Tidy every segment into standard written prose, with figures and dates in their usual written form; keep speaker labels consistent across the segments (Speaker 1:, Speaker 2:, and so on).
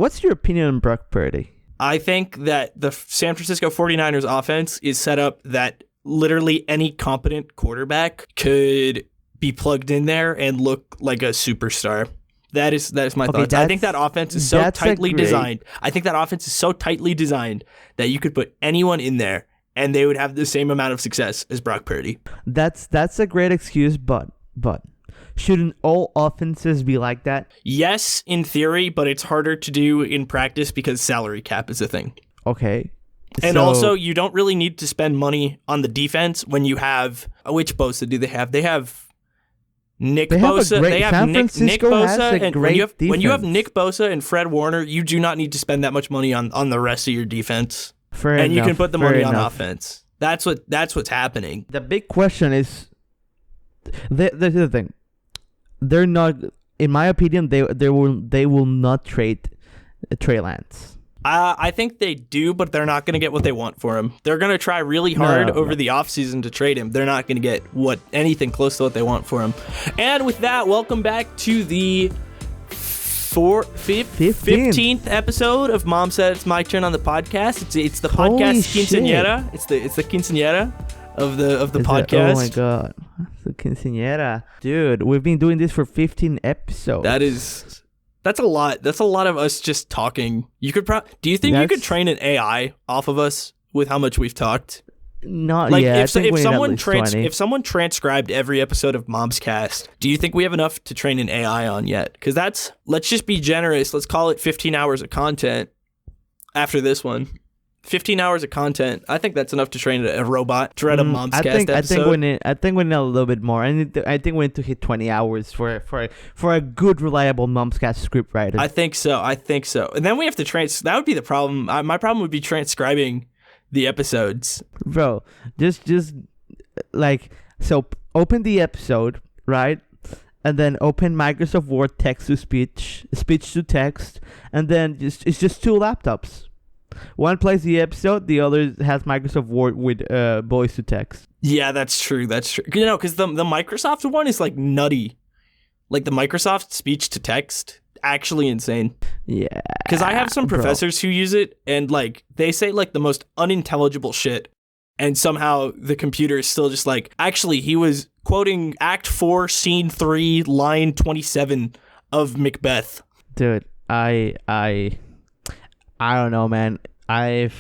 Speaker 1: what's your opinion on Brock Purdy?
Speaker 2: I think that the San Francisco 49ers offense is set up that literally any competent quarterback could be plugged in there and look like a superstar. That is my thoughts. I think that offense is so tightly designed. I think that offense is so tightly designed that you could put anyone in there and they would have the same amount of success as Brock Purdy.
Speaker 1: That's a great excuse, but shouldn't all offenses be like that?
Speaker 2: Yes, in theory, but it's harder to do in practice because salary cap is a thing.
Speaker 1: Okay.
Speaker 2: And also, you don't really need to spend money on the defense when you have... Which Bosa do they have? They have Nick Bosa. They have Nick Bosa. And when you have Nick Bosa and Fred Warner, you do not need to spend that much money on the rest of your defense.
Speaker 1: Fair enough.
Speaker 2: You can put the money on offense. That's what's happening.
Speaker 1: The big question is... the thing. They're not... In my opinion, they will not trade Trey Lance.
Speaker 2: I think they do, but they're not going to get what they want for him. They're going to try really hard over the offseason to trade him. They're not going to get anything close to what they want for him. And with that, welcome back to the 15th episode of Mom Said It's My Turn on the podcast. It's the podcast quinceañera. It's the quinceañera of the podcast.
Speaker 1: Oh my god, the quinceañera, dude! We've been doing this for 15 episodes. That's a lot. That's a lot of us just talking. You could do you think you could train an AI off of us with how much we've talked? Not yet.
Speaker 2: If someone transcribed every episode of Momscast, do you think we have enough to train an AI on yet? Because let's just be generous. Let's call it 15 hours of content after this one. 15 hours of content. I think that's enough to train a robot to write a Momscast episode.
Speaker 1: I think we need a little bit more. I think we need to hit 20 hours for a good, reliable Momscast script writer.
Speaker 2: I think so. And then we have to that would be the problem. My problem would be transcribing the episodes.
Speaker 1: Bro, just like, so open the episode, right? And then open Microsoft Word text to speech to text, and then it's just two laptops. One plays the episode, the other has Microsoft Word with voice to text.
Speaker 2: Yeah, that's true. You know, because the Microsoft one is like nutty. Like the Microsoft speech to text, actually insane.
Speaker 1: Yeah.
Speaker 2: Because I have some professors who use it, and like they say like the most unintelligible shit, and somehow the computer is still just like, actually, he was quoting Act 4, Scene 3, line 27 of Macbeth.
Speaker 1: Dude, I don't know, man. You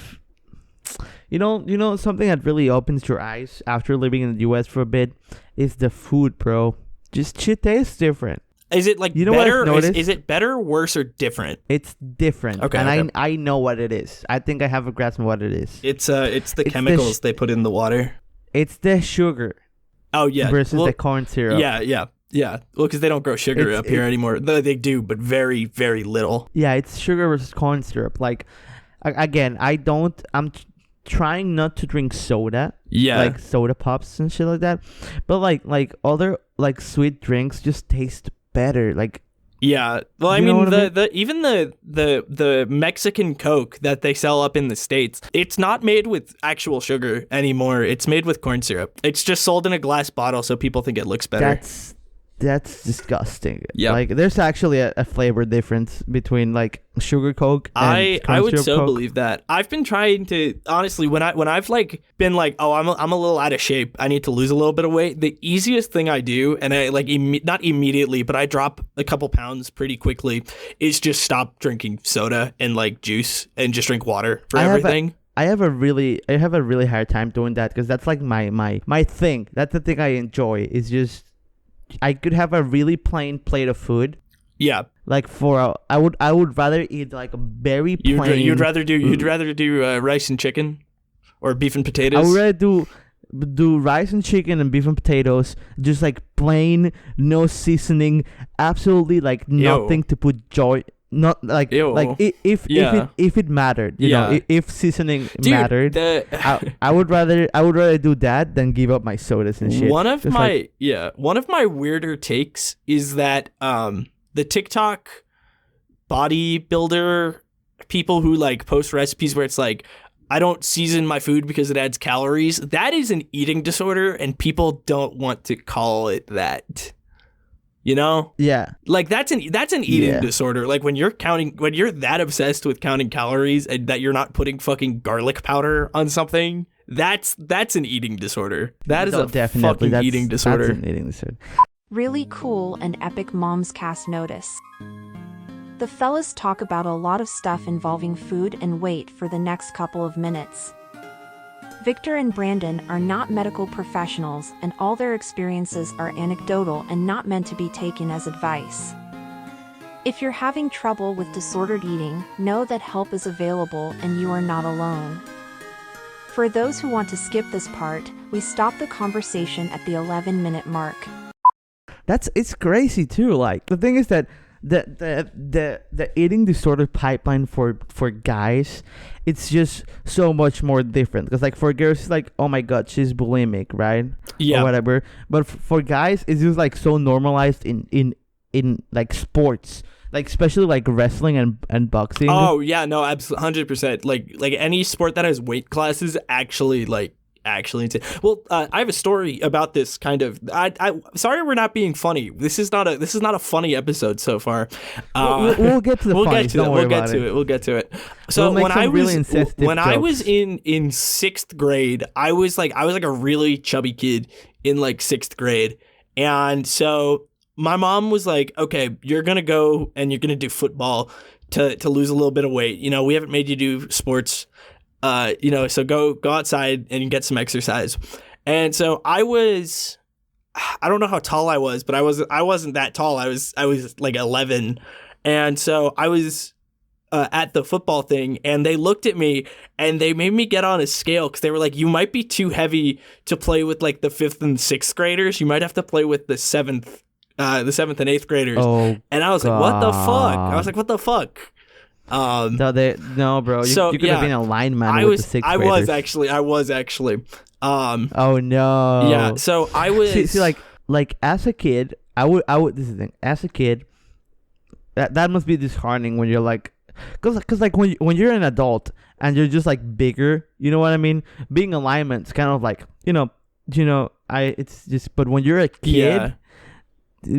Speaker 1: know something that really opens your eyes after living in the US for a bit is the food, bro. Just shit tastes different.
Speaker 2: Is it like better? Is it better, worse, or different?
Speaker 1: It's different. Okay. And I know what it is. I think I have a grasp on what it is.
Speaker 2: It's the chemicals they put in the water.
Speaker 1: It's the sugar.
Speaker 2: Oh yeah.
Speaker 1: Versus the corn syrup.
Speaker 2: Yeah. Well, because they don't grow sugar up here anymore. They do, but very, very little.
Speaker 1: Yeah, it's sugar versus corn syrup. Like, again, I'm trying not to drink soda. Yeah. Like soda pops and shit like that. But like other like sweet drinks just taste better. Like,
Speaker 2: yeah. Well, I mean, the Mexican Coke that they sell up in the States, it's not made with actual sugar anymore. It's made with corn syrup. It's just sold in a glass bottle so people think it looks better. That's disgusting. Yeah, like there's actually a flavor difference between like sugar Coke and I would so
Speaker 1: Coke.
Speaker 2: believe that. I've been trying to, honestly, when I've like been like, oh, I'm a little out of shape, I need to lose a little bit of weight, the easiest thing I do, and I like not immediately, but I drop a couple pounds pretty quickly, is just stop drinking soda and like juice and just drink water for everything.
Speaker 1: I have a really hard time doing that because that's like my thing. That's the thing I enjoy, is just I could have a really plain plate of food. Yeah. Like I would rather eat like a very plain.
Speaker 2: You'd rather do rice and chicken, or beef and potatoes.
Speaker 1: I would rather do rice and chicken and beef and potatoes, just like plain, no seasoning, absolutely like nothing to put joy. Not like if it mattered, you know, if seasoning mattered, I would rather do that than give up my sodas and shit.
Speaker 2: One of my weirder takes is that the TikTok bodybuilder people who like post recipes where it's like, I don't season my food because it adds calories. That is an eating disorder, and people don't want to call it that. You know?
Speaker 1: Yeah.
Speaker 2: Like that's an eating disorder. Like when you're that obsessed with counting calories and that you're not putting fucking garlic powder on something, that's an eating disorder. That is fucking eating disorder.
Speaker 1: That's an eating disorder.
Speaker 3: Really cool and epic Momscast notice. The fellas talk about a lot of stuff involving food and weight for the next couple of minutes. Victor and Brandon are not medical professionals, and all their experiences are anecdotal and not meant to be taken as advice. If you're having trouble with disordered eating, know that help is available and you are not alone. For those who want to skip this part, we stop the conversation at the 11-minute mark.
Speaker 1: It's crazy too. Like the thing is that the eating disorder pipeline for guys, it's just so much more different, because like for girls it's like, oh my god, she's bulimic, right?
Speaker 2: Yeah,
Speaker 1: or whatever. But for guys it's just like so normalized in like sports, like especially like wrestling and boxing.
Speaker 2: Oh yeah, no, absolutely, 100%. Like any sport that has weight classes actually insane. Well, I have a story about this kind of. I sorry we're not being funny. This is not a funny episode so far.
Speaker 1: We'll get to the funny.
Speaker 2: We'll get to it. So when I was in sixth grade, I was like a really chubby kid in like 6th grade, and so my mom was like, okay, you're gonna go and you're gonna do football to lose a little bit of weight. You know, we haven't made you do sports. So go outside and get some exercise. And so I don't know how tall I was, but I wasn't that tall. I was like 11. And so I was at the football thing, and they looked at me and they made me get on a scale, because they were like, you might be too heavy to play with like the 5th and 6th graders. You might have to play with the 7th and 8th graders.
Speaker 1: Oh,
Speaker 2: and I was like, what the fuck? I was like, what the fuck?
Speaker 1: No, bro. You could have been a lineman with the 6th graders.
Speaker 2: I was actually.
Speaker 1: Oh no.
Speaker 2: Yeah. So I was.
Speaker 1: See, like as a kid, I would. This is the thing. As a kid, that must be disheartening when you're like, cause like when you're an adult and you're just like bigger. You know what I mean? Being a lineman, it's kind of like it's just. But when you're a kid.
Speaker 2: Yeah.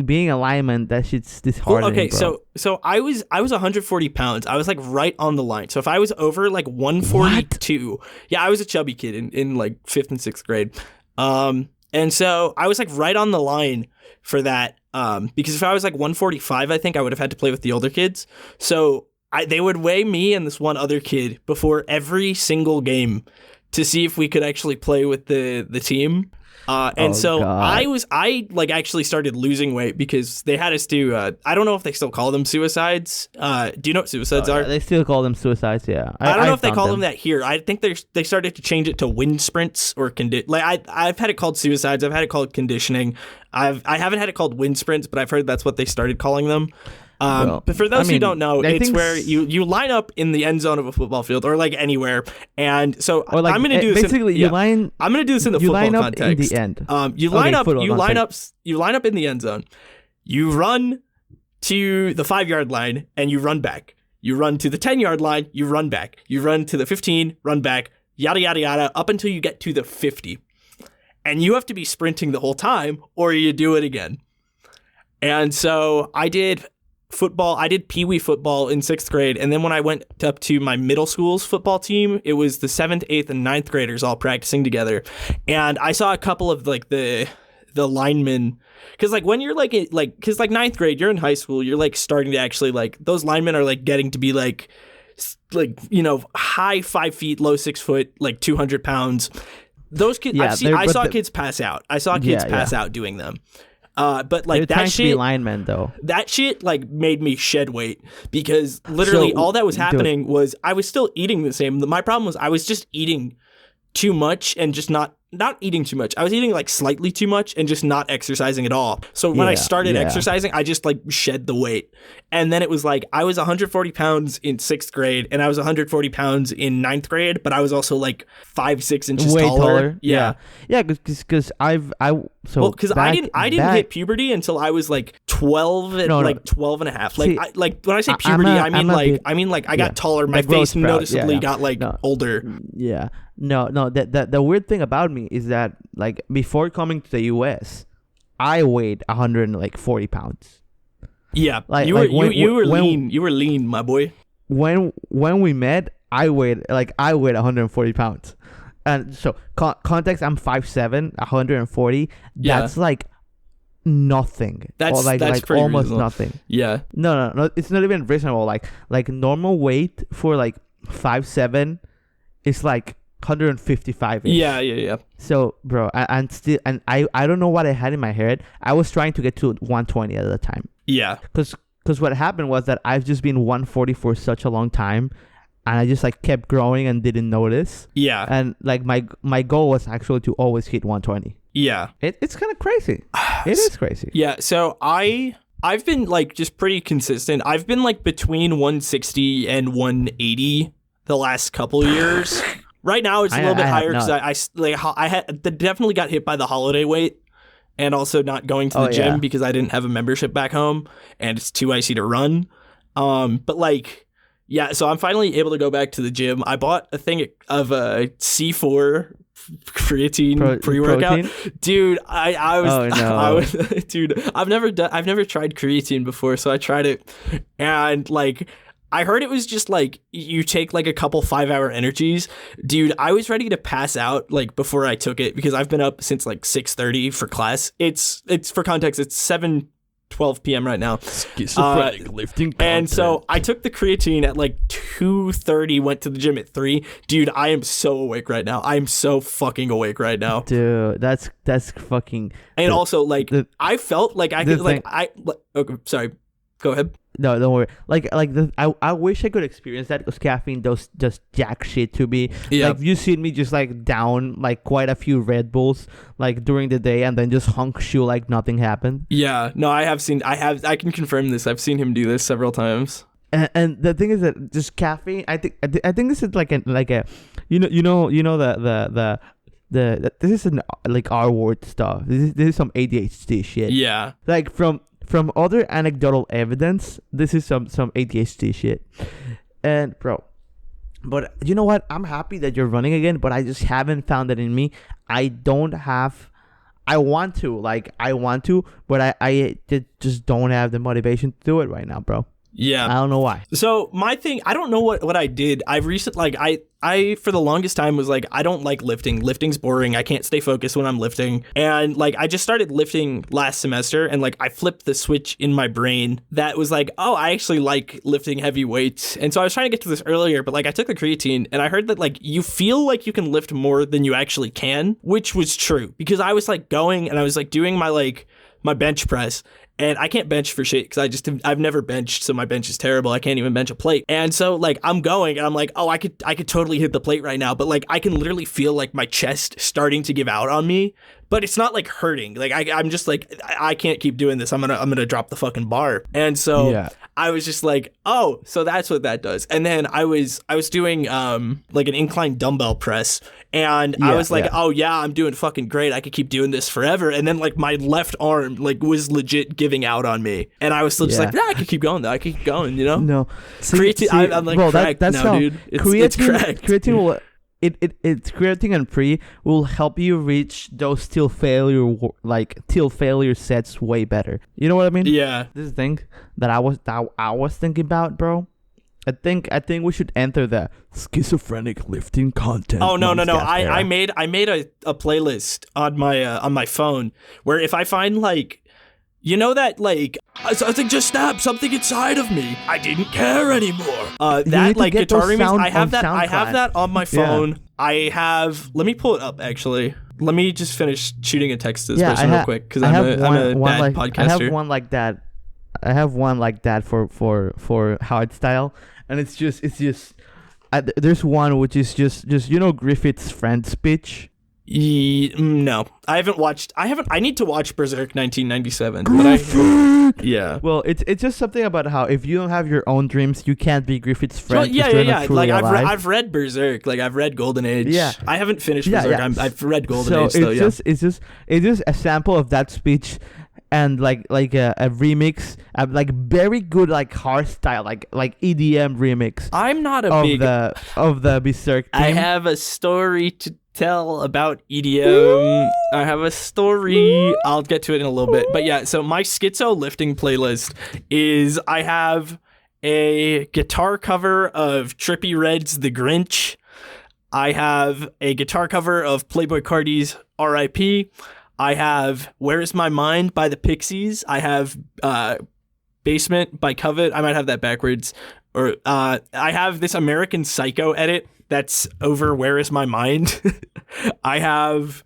Speaker 1: Being a lineman, that shit's disheartening.
Speaker 2: Well, okay,
Speaker 1: bro.
Speaker 2: so I was 140 pounds. I was like right on the line. So if I was over like 142, yeah, I was a chubby kid in like 5th and 6th grade. And so I was like right on the line for that. Because if I was like 145, I think I would have had to play with the older kids. So they would weigh me and this one other kid before every single game to see if we could actually play with the team. God. I actually started losing weight because they had us do, I don't know if they still call them suicides. Do you know what suicides are?
Speaker 1: Yeah, they still call them suicides, yeah.
Speaker 2: I don't know if they call them that here. I think they started to change it to wind sprints or I've had it called suicides. I've had it called conditioning. I haven't had it called wind sprints, but I've heard that's what they started calling them. But for those who don't know, it's where you line up in the end zone of a football field or like anywhere, and so I'm going to do this.
Speaker 1: Basically, I'm going
Speaker 2: to do this in the football context.
Speaker 1: In the end.
Speaker 2: You line up in the end zone. You run to the 5-yard line and you run back. You run to the 10-yard line. You run back. You run to the 15. Run back. Yada yada yada up until you get to the 50, and you have to be sprinting the whole time, or you do it again. And so I did football. I did Pee Wee football in 6th grade. And then when I went up to my middle school's football team, it was the 7th, 8th, and 9th graders all practicing together. And I saw a couple of like the linemen, because like when you're because 9th grade, you're in high school, you're like starting to actually like, those linemen are like getting to be like high 5 feet, low 6 foot, like 200 pounds. Those kids, I saw kids pass out. I saw kids pass out doing them. But like that shit,
Speaker 1: to be linemen though.
Speaker 2: That shit like made me shed weight, because literally all that was happening was I was still eating the same. My problem was I was just eating too much and just not eating too much. I was eating like slightly too much and just not exercising at all. So when I started exercising, I just like shed the weight. And then it was like I was 140 pounds in 6th grade and I was 140 pounds in 9th grade, but I was also like 5-6 inches taller. Yeah,
Speaker 1: because I
Speaker 2: didn't hit puberty until I was like 12 and 12 and a half. Like, when I say puberty, I mean I got taller. My face noticeably got older.
Speaker 1: Yeah. No. The weird thing about me is that like before coming to the US, I weighed 140 pounds.
Speaker 2: Yeah,
Speaker 1: Like
Speaker 2: you were
Speaker 1: when,
Speaker 2: you were
Speaker 1: when,
Speaker 2: lean. You were lean, my boy.
Speaker 1: when we met, I weighed 140 pounds. And so context, I'm 5'7", 140. That's like nothing.
Speaker 2: That's pretty
Speaker 1: almost
Speaker 2: reasonable.
Speaker 1: nothing.
Speaker 2: Yeah.
Speaker 1: No, it's not even reasonable. Like normal weight for like 5'7" is like 155.
Speaker 2: Yeah.
Speaker 1: So bro, I don't know what I had in my head. I was trying to get to 120 at the time.
Speaker 2: Yeah.
Speaker 1: Because what happened was that I've just been 140 for such a long time, and I just like kept growing and didn't notice.
Speaker 2: Yeah.
Speaker 1: And like my goal was actually to always hit 120.
Speaker 2: Yeah.
Speaker 1: It's kind of crazy. It is crazy.
Speaker 2: Yeah. So I've been like just pretty consistent. I've been like between 160 and 180 the last couple of years. Right now it's a little bit higher because I had definitely got hit by the holiday weight. And also not going to the gym because I didn't have a membership back home and it's too icy to run. But like, yeah, so I'm finally able to go back to the gym. I bought a thing of a C4 creatine pre-workout. Dude, dude, I've never tried creatine before, so I tried it. And like, I heard it was just like you take like a couple 5-hour energies. Dude, I was ready to pass out like before I took it because I've been up since like 6:30 for class. It's for context, it's 7:12 p.m. right now.
Speaker 1: Schizophrenic lifting content.
Speaker 2: And so I took the creatine at like 2:30, went to the gym at 3. Dude, I am so awake right now. I am so fucking awake right now.
Speaker 1: Dude, that's fucking.
Speaker 2: And also like I felt like I could okay, sorry. Go ahead.
Speaker 1: No, don't worry. I wish I could experience that because caffeine does just jack shit to me.
Speaker 2: Yeah.
Speaker 1: Like you seen me just like down like quite a few Red Bulls like during the day and then just hunk shoe like nothing happened.
Speaker 2: Yeah. No, I can confirm this. I've seen him do this several times.
Speaker 1: And the thing is that just caffeine. I think this is like a you know the this is an like R word stuff. This is some ADHD shit.
Speaker 2: Yeah.
Speaker 1: Like from other anecdotal evidence, this is some ADHD shit. And bro, but you know what? I'm happy that you're running again, but I just haven't found it in me. I want to, but I just don't have the motivation to do it right now, bro.
Speaker 2: Yeah.
Speaker 1: I don't know why.
Speaker 2: So my thing, I don't know what I did. I've recently, like, I for the longest time was like, I don't like lifting. Lifting's boring. I can't stay focused when I'm lifting. And like, I just started lifting last semester and like, I flipped the switch in my brain that was like, oh, I actually like lifting heavy weights. And so I was trying to get to this earlier, but like I took the creatine and I heard that like, you feel like you can lift more than you actually can, which was true because I was like going and I was like doing my bench press. And I can't bench for shit because I've never benched, so my bench is terrible. I can't even bench a plate. And so like I'm going and I'm like, oh, I could totally hit the plate right now, but like I can literally feel like my chest starting to give out on me, but it's not like hurting. Like I'm just like I can't keep doing this. I'm gonna drop the fucking bar. And so I was just like, oh, so that's what that does. And then I was doing like an incline dumbbell press. And I was like, oh yeah, I'm doing fucking great. I could keep doing this forever. And then like my left arm like was legit giving out on me. And I was still just like, I could keep going though. I could keep going, you know? No. Creatine, I'm like, bro, cracked that's now, dude. It's cracked.
Speaker 1: Creatine will, it's creatine and pre will help you reach those till failure sets way better. You know what I mean?
Speaker 2: Yeah.
Speaker 1: This is the thing that I was thinking about, bro. I think we should enter the schizophrenic lifting content.
Speaker 2: Oh no! I made a playlist on my phone where if I find like, you know that like something just snapped, something inside of me, I didn't care anymore. That like guitar remix, I have that on my phone. Yeah. I have. Let me pull it up actually. Let me just finish shooting a text to this person real quick because I'm a bad podcaster.
Speaker 1: I have one like that. I have one like that for hardstyle. And it's just there's one which is just you know Griffith's friend speech.
Speaker 2: No, I haven't watched. I need to watch Berserk 1997. But yeah.
Speaker 1: Well, it's just something about how if you don't have your own dreams, you can't be Griffith's friend.
Speaker 2: Well, yeah. Like I've read Berserk. Like I've read Golden Age. Yeah. I haven't finished Berserk. Yeah. I've read Golden Age. So
Speaker 1: it's just a sample of that speech. And like a remix, like very good like hardstyle, like EDM remix.
Speaker 2: I'm not
Speaker 1: of the Berserk theme.
Speaker 2: I have a story to tell about EDM. I have a story. I'll get to it in a little bit. But yeah, so my schizo lifting playlist is I have a guitar cover of Trippie Redd's The Grinch. I have a guitar cover of Playboi Carti's R.I.P. I have Where Is My Mind by the Pixies. I have Basement by Covet. I might have that backwards. Or I have this American Psycho edit that's over Where Is My Mind. I have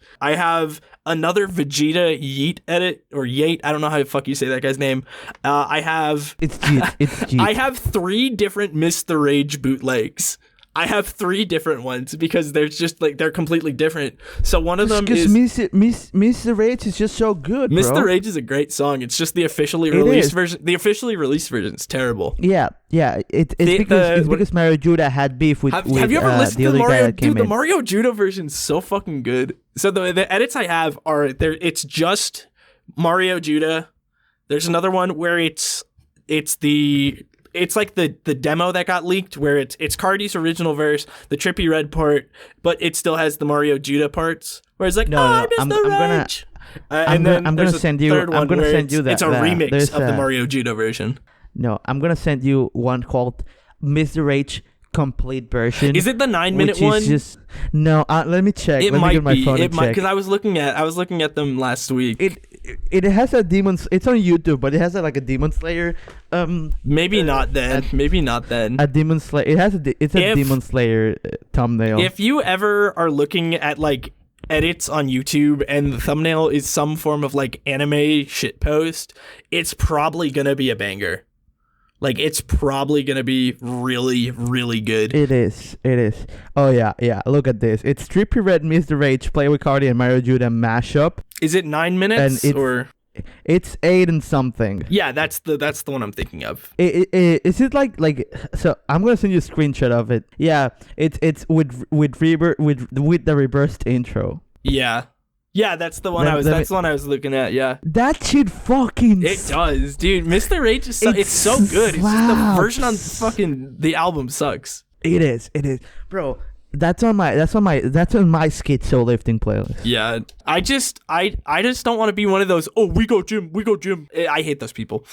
Speaker 2: another Vegeta Yeet edit, or Yeet. I don't know how the fuck you say that guy's name.
Speaker 1: It's Yeet. It's Yeet.
Speaker 2: I have 3 different Mr. Rage bootlegs. I have 3 different ones because there's just like they're completely different. So one of them is
Speaker 1: Mr. Rage is just so good, bro.
Speaker 2: Mr. Rage is a great song. It's just the officially released version. The officially released version is terrible.
Speaker 1: Yeah. It's because Mario Judah had beef with
Speaker 2: have you ever listened
Speaker 1: the
Speaker 2: to the
Speaker 1: other guy
Speaker 2: Mario?
Speaker 1: that came
Speaker 2: Dude, the
Speaker 1: in.
Speaker 2: Mario Judah version is so fucking good. So the edits I have are there. It's just Mario Judah. There's another one where it's like the demo that got leaked where it's Cardi's original verse, the Trippie Redd part, but it still has the Mario Judah parts where it's like, I'm gonna
Speaker 1: send you that.
Speaker 2: It's a remix of the Mario Judah version.
Speaker 1: No, I'm gonna send you one called Mr. Rage complete version.
Speaker 2: Is it the 9-minute one?
Speaker 1: No, let me check.
Speaker 2: It
Speaker 1: let
Speaker 2: might
Speaker 1: me get my
Speaker 2: be.
Speaker 1: phone
Speaker 2: It
Speaker 1: and
Speaker 2: might
Speaker 1: check.
Speaker 2: because I was looking at them last week.
Speaker 1: It has a demon. It's on YouTube, but it has like a Demon Slayer.
Speaker 2: Maybe not then. Maybe not then.
Speaker 1: A Demon Slayer. It has it's a Demon Slayer thumbnail.
Speaker 2: If you ever are looking at like edits on YouTube and the thumbnail is some form of like anime shitpost, it's probably gonna be a banger. Like, it's probably going to be really, really good.
Speaker 1: It is. Oh, yeah. Look at this. It's Trippie Redd, Mr. Rage, Playboi Carti, and Mario Judah mashup.
Speaker 2: Is it 9 minutes?
Speaker 1: And it's 8 and something.
Speaker 2: Yeah, that's the one I'm thinking of.
Speaker 1: Is it like so? I'm gonna send you a screenshot of it. Yeah, it's with the reversed intro.
Speaker 2: Yeah, that's the one the one I was looking at. Yeah,
Speaker 1: that shit fucking.
Speaker 2: It does, dude. Mr. Rage is it's so good. It's just the version on fucking the album sucks.
Speaker 1: It is, bro. That's on my schizo lifting playlist.
Speaker 2: Yeah, I just don't want to be one of those. Oh, we go gym. I hate those people.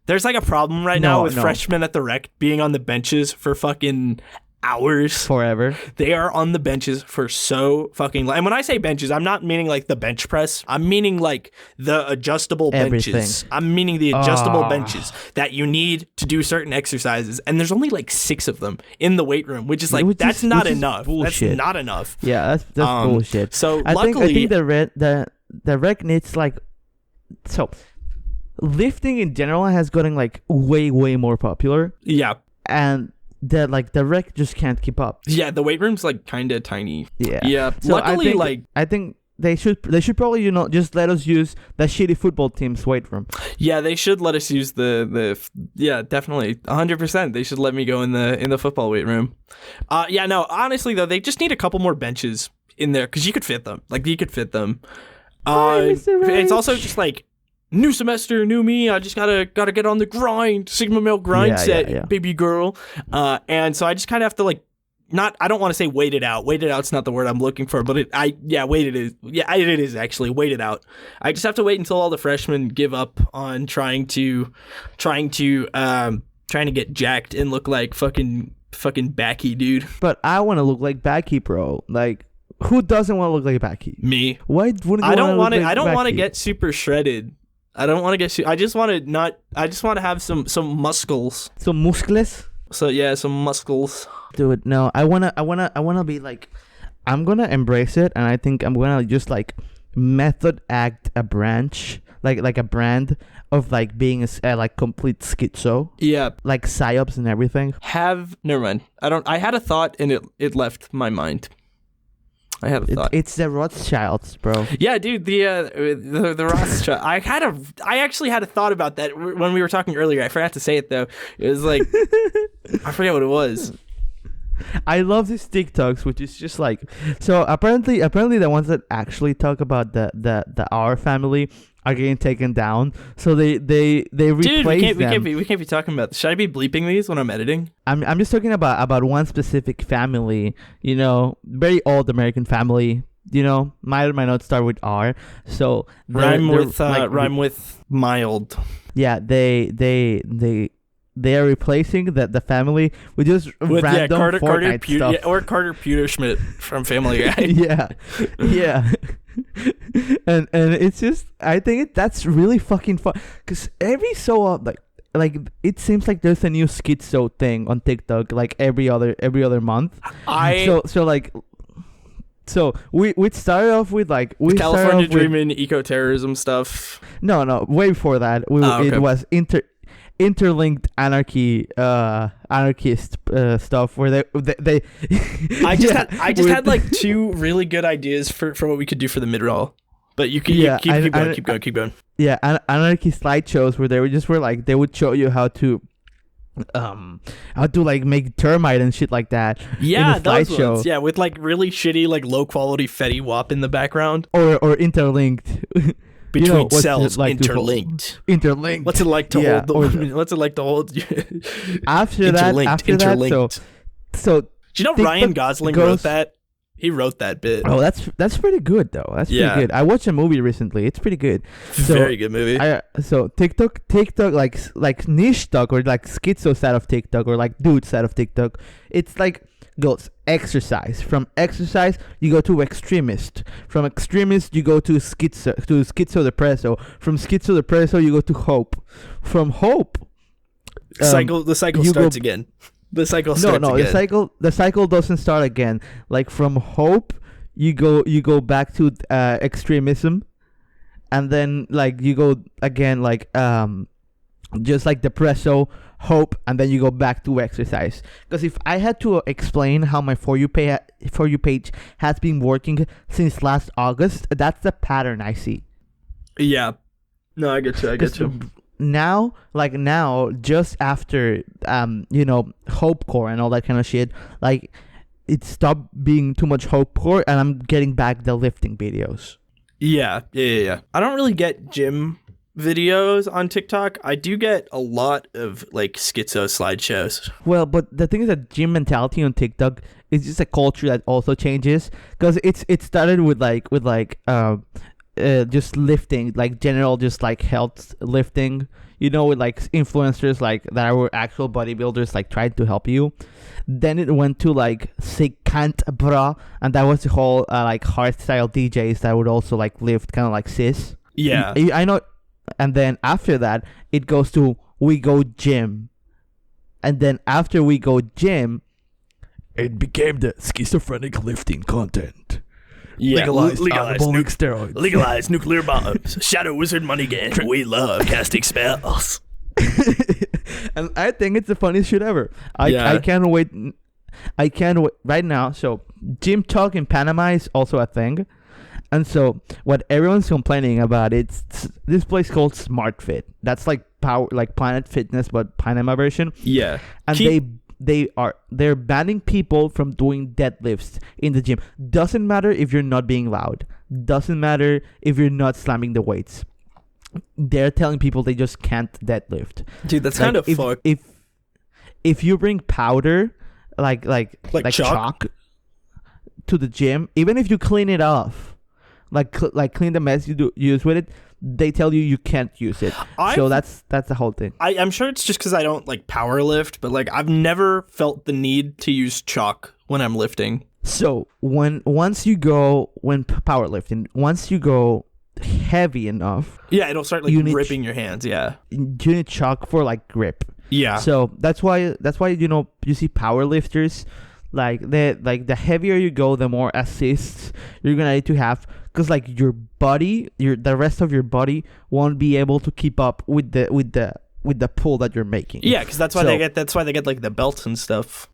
Speaker 2: There's like a problem right now with freshmen at the rec being on the benches for fucking hours
Speaker 1: forever.
Speaker 2: They are on the benches for so fucking long. And when I say benches, I'm not meaning like the bench press. I'm meaning like the adjustable benches. I'm meaning the adjustable benches that you need to do certain exercises. And there's only like 6 of them in the weight room, which is like that's not enough.
Speaker 1: Bullshit.
Speaker 2: That's not enough.
Speaker 1: Yeah, that's bullshit.
Speaker 2: So
Speaker 1: I
Speaker 2: luckily,
Speaker 1: think the rec needs like so. Lifting in general has gotten like way more popular.
Speaker 2: Yeah,
Speaker 1: and the rec just can't keep up.
Speaker 2: Yeah, the weight room's like kind of tiny.
Speaker 1: Yeah.
Speaker 2: So luckily,
Speaker 1: I think they should probably just let us use the shitty football team's weight room.
Speaker 2: Yeah, they should let us use the definitely 100%. They should let me go in the football weight room. Honestly though, they just need a couple more benches in there because you could fit them. It's also just like, new semester, new me. I just gotta get on the grind, Sigma male grind set, baby girl. And so I just kind of have to like, I don't want to say wait it out. Wait it out's not the word I'm looking for, but it is actually wait it out. I just have to wait until all the freshmen give up on trying to get jacked and look like fucking Backy, dude.
Speaker 1: But I want to look like Backy, bro. Like, who doesn't want to look like Backy?
Speaker 2: Me.
Speaker 1: Why wouldn't you
Speaker 2: I don't want to.
Speaker 1: Like
Speaker 2: I don't want to
Speaker 1: Backy?
Speaker 2: get super shredded. I don't want to get. I just want to have some muscles.
Speaker 1: Some muscles.
Speaker 2: So yeah, some muscles.
Speaker 1: Dude, no. I wanna be like. I'm gonna embrace it, and I think I'm gonna just like method act a branch, like a brand of like being a like complete schizo.
Speaker 2: Yeah.
Speaker 1: Like psyops and everything.
Speaker 2: Never mind. I had a thought and it left my mind. I had a thought.
Speaker 1: It's the Rothschilds, bro.
Speaker 2: Yeah, dude, the Rothschild. I actually had a thought about that when we were talking earlier. I forgot to say it though. It was like I forget what it was.
Speaker 1: I love these TikToks, which is just like, so apparently the ones that actually talk about the our family are getting taken down. So they replace them.
Speaker 2: We can't be talking about this. Should I be bleeping these when I'm editing?
Speaker 1: I'm just talking about one specific family. Very old American family. Might or might not start with R. So
Speaker 2: rhyme with mild.
Speaker 1: Yeah, they are replacing the family with just random Fortnite stuff.
Speaker 2: Yeah, or Carter Pewterschmidt from Family Guy.
Speaker 1: yeah. and it's just, I think that's really fucking fun, because every so often, like it seems like there's a new schizo thing on TikTok like every other month. So we started off with
Speaker 2: California Dreamin' eco-terrorism stuff.
Speaker 1: No, way before that. It was interlinked anarchist stuff where they
Speaker 2: I just had like two really good ideas for what we could do for the mid-roll. But you keep going.
Speaker 1: Yeah, anarchy slideshows where they would show you how to like make termite and shit like that.
Speaker 2: Yeah, those ones. Yeah, with like really shitty like low quality Fetty Wap in the background.
Speaker 1: Or interlinked.
Speaker 2: Between cells, like interlinked. What's it like to hold? What's it like to hold?
Speaker 1: After that, so
Speaker 2: do you know Ryan Gosling wrote that? He wrote that bit.
Speaker 1: Oh, that's pretty good though. That's pretty good. I watched a movie recently. It's pretty good.
Speaker 2: Very good movie.
Speaker 1: So TikTok like niche talk or like schizo side of TikTok or like dude side of TikTok. It's like goes exercise. From exercise you go to extremist. From extremist you go to schizo depresso. From schizo depresso you go to hope. From hope,
Speaker 2: the cycle starts again. The cycle starts again.
Speaker 1: The cycle doesn't start again. Like from hope, you go back to extremism, and then like you go again like just like depresso, hope, and then you go back to exercise. Because if I had to explain how my For You page has been working since last August, that's the pattern I see.
Speaker 2: Yeah. No, I get you.
Speaker 1: Now, just after hopecore and all that kind of shit, like it stopped being too much hopecore, and I'm getting back the lifting videos.
Speaker 2: Yeah. I don't really get gym videos on TikTok. I do get a lot of like schizo slideshows.
Speaker 1: Well, but the thing is that gym mentality on TikTok is just a culture that also changes, because it started with just lifting, like general, just like health lifting, with like influencers like that were actual bodybuilders like trying to help you. Then it went to like Sikant Bra, and that was the whole like hardstyle DJs that would also like lift, kind of like cis.
Speaker 2: Yeah,
Speaker 1: I know. And then after that it goes to We Go Gym, and then after We Go Gym it became the schizophrenic lifting content.
Speaker 2: Yeah, legalize
Speaker 1: steroids.
Speaker 2: Legalize nuclear bombs. Shadow Wizard Money Gang. We love casting spells.
Speaker 1: And I think it's the funniest shit ever. I can't wait. Right now. So gym talk in Panama is also a thing. And so what everyone's complaining about, it's this place called Smart Fit. That's like Planet Fitness, but Panama version.
Speaker 2: Yeah.
Speaker 1: And they're banning people from doing deadlifts in the gym. Doesn't matter if you're not being loud. Doesn't matter if you're not slamming the weights. They're telling people they just can't deadlift.
Speaker 2: Dude, that's kind of fucked.
Speaker 1: If you bring powder, like chalk to the gym, even if you clean it off, like clean the mess you use with it, they tell you can't use it. So that's the whole thing.
Speaker 2: I'm sure it's just because I don't like power lift, but like I've never felt the need to use chalk when I'm lifting.
Speaker 1: So once you go heavy enough,
Speaker 2: it'll start like ripping your hands. Yeah,
Speaker 1: you need chalk for like grip.
Speaker 2: Yeah.
Speaker 1: So that's why you see power lifters like the heavier you go, the more assists you're gonna need to have. Because like your body, the rest of your body won't be able to keep up with the pull that you're making.
Speaker 2: Yeah, because that's why they get like the belts and stuff.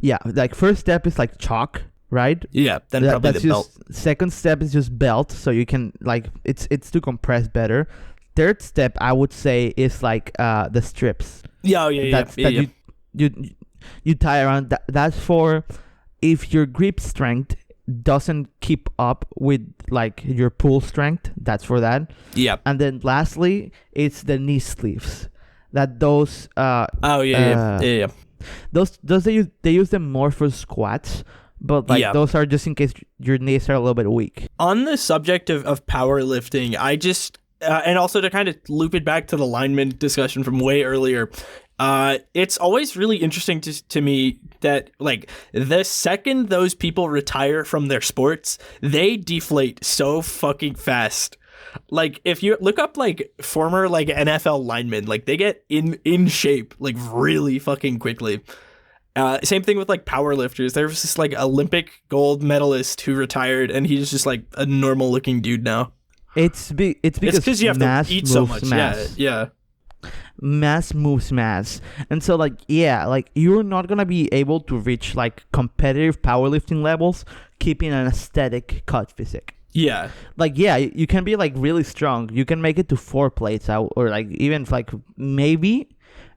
Speaker 1: Yeah, like first step is like chalk, right?
Speaker 2: Yeah, then probably the belt.
Speaker 1: Second step is just belt, so you can like it's to compress better. Third step, I would say, is like the strips.
Speaker 2: Yeah.
Speaker 1: You tie around. That's for if your grip strength doesn't keep up with like your pull strength. That's for that.
Speaker 2: Yeah.
Speaker 1: And then lastly, it's the knee sleeves. That those
Speaker 2: yeah.
Speaker 1: Those they use them more for squats, but like those are just in case your knees are a little bit weak.
Speaker 2: On the subject of powerlifting, I just and also to kind of loop it back to the lineman discussion from way earlier. It's always really interesting to me that like the second those people retire from their sports, they deflate so fucking fast. Like if you look up like former like NFL linemen, like they get in shape like really fucking quickly. Same thing with like powerlifters. There was this like Olympic gold medalist who retired, and he's just like a normal looking dude now.
Speaker 1: It's because
Speaker 2: you have to eat so much.
Speaker 1: Mass.
Speaker 2: Yeah.
Speaker 1: Mass moves mass. And so like like you're not gonna be able to reach like competitive powerlifting levels keeping an aesthetic cut physique.
Speaker 2: Yeah.
Speaker 1: Like you can be like really strong. You can make it to 4 plates out, or like even like maybe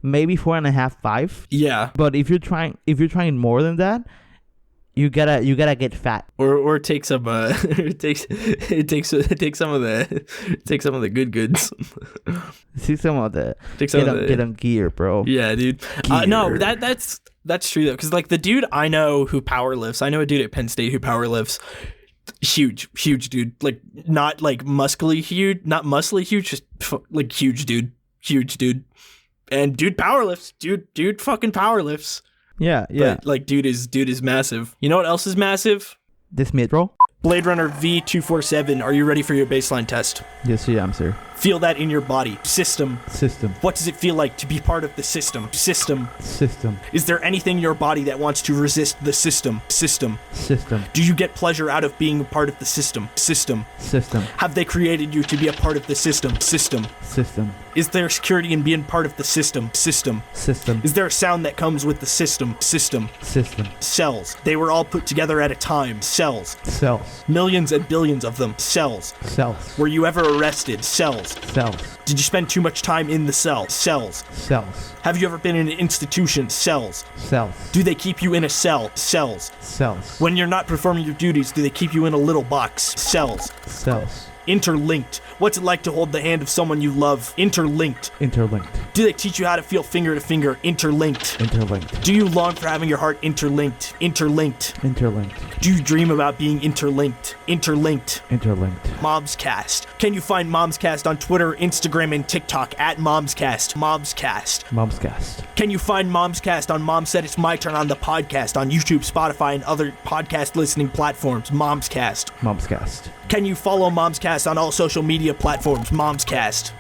Speaker 1: 4.5, 5.
Speaker 2: Yeah.
Speaker 1: But if you're trying more than that, you gotta get fat,
Speaker 2: or take some take some of the good goods.
Speaker 1: Take some of the get them gear, bro.
Speaker 2: Yeah, dude. No, that's true though, because like the dude I know who power lifts, I know a dude at Penn State who power lifts. Huge dude. Like not like muscly huge, not muscly huge, just like huge dude. And dude power lifts. Dude fucking power lifts.
Speaker 1: Yeah.
Speaker 2: But like dude is massive. You know what else is massive?
Speaker 1: This mid-roll.
Speaker 2: Blade Runner V247. Are you ready for your baseline test?
Speaker 1: Yes, I am, sir.
Speaker 2: Feel that in your body. System. What does it feel like to be part of the system? System. Is there anything in your body that wants to resist the system? System. Do you get pleasure out of being a part of the system? System. Have they created you to be a part of the system? System. Is there security in being part of the system? System. Is there a sound that comes with the system? System. Cells. They were all put together at a time. Cells. Millions and billions of them. Cells. Were you ever arrested? Cells. Did you spend too much time in the cell? Cells. Have you ever been in an institution? Cells. Do they keep you in a cell? Cells. When you're not performing your duties, do they keep you in a little box? Cells. Interlinked. What's it like to hold the hand of someone you love? Interlinked. Do they teach you how to feel finger to finger? Interlinked. Do you long for having your heart interlinked? Interlinked. Do you dream about being interlinked? Interlinked. Momscast. Can you find Momscast on Twitter, Instagram, and TikTok at Momscast? Momscast. Can you find Momscast on Mom Said It's My Turn on the podcast on YouTube, Spotify, and other podcast listening platforms? Momscast. Can you follow Momscast on all social media platforms? Momscast.